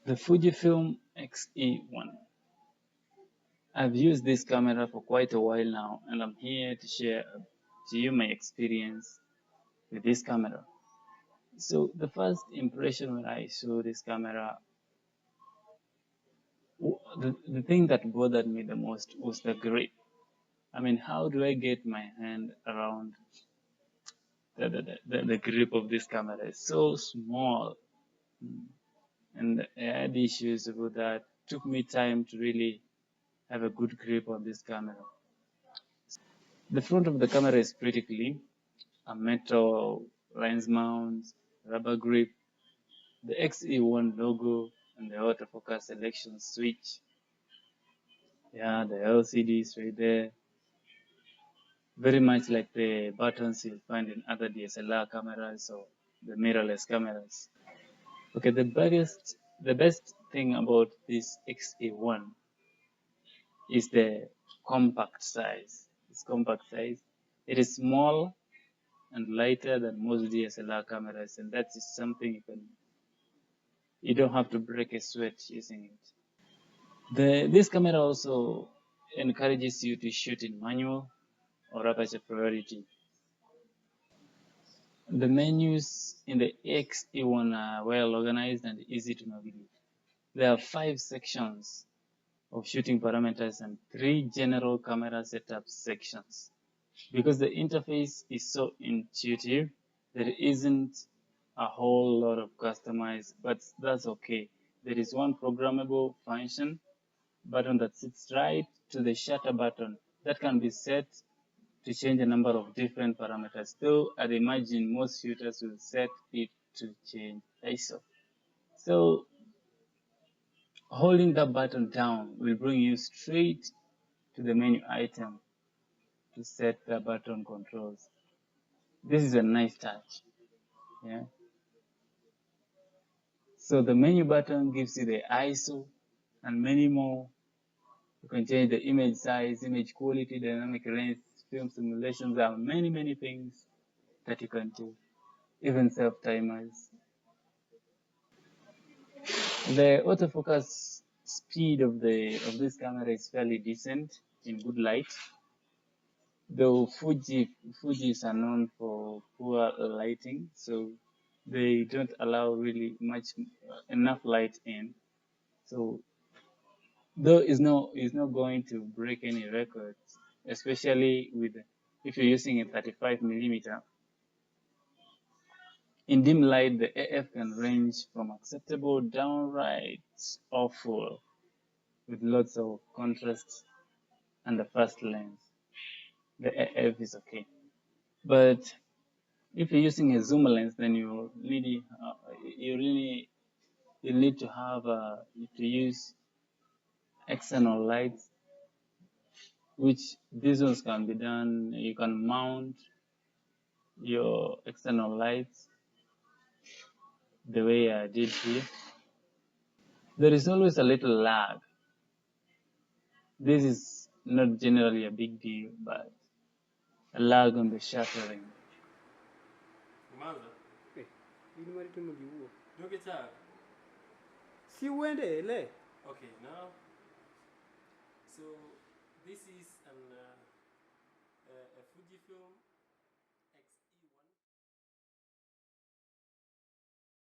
The Fujifilm X-E1. I've used this camera for quite a while now, and I'm here to share to you my experience with this camera. So the first impression when I saw this camera, the thing that bothered me the most was the grip. I mean, how do I get my hand around the grip of this camera? It's so small, and I had issues about that. It took me time to really have a good grip on this camera. The front of the camera is pretty clean. A metal lens mount, rubber grip, the X-E1 logo, and the autofocus selection switch. Yeah, the LCD is right there. Very much like the buttons you'll find in other DSLR cameras or the mirrorless cameras. Okay, the best thing about this X-E1 is the compact size. It's compact size. It is small and lighter than most DSLR cameras, and that is something you don't have to break a sweat using it. This camera also encourages you to shoot in manual or aperture priority. The menus in the X-E1 are well organized and easy to navigate. There are 5 sections of shooting parameters and 3 general camera setup sections. Because the interface is so intuitive, there isn't a whole lot of customized, but that's okay. There is one programmable function button that sits right to the shutter button that can be set to change a number of different parameters, though I'd imagine most shooters will set it to change ISO. So holding that button down will bring you straight to the menu item to set the button controls. This is a nice touch. Yeah. So the menu button gives you the ISO and many more. You can change the image size, image quality, dynamic range, film simulations. There are many things that you can do, even self timers. The autofocus speed of this camera is fairly decent in good light, though Fujis are known for poor lighting, so they don't allow really enough light in. So though it's not going to break any records, especially if you're using a 35 millimeter. In dim light, the AF can range from acceptable downright awful with lots of contrast and the fast lens. The AF is okay. But if you're using a zoom lens, then you need to have to use external lights, which these ones can be done. You can mount your external lights the way I did here. There is always a little lag. This is not generally a big deal, but a lag on the shuttering. Okay, now, so this is a Fujifilm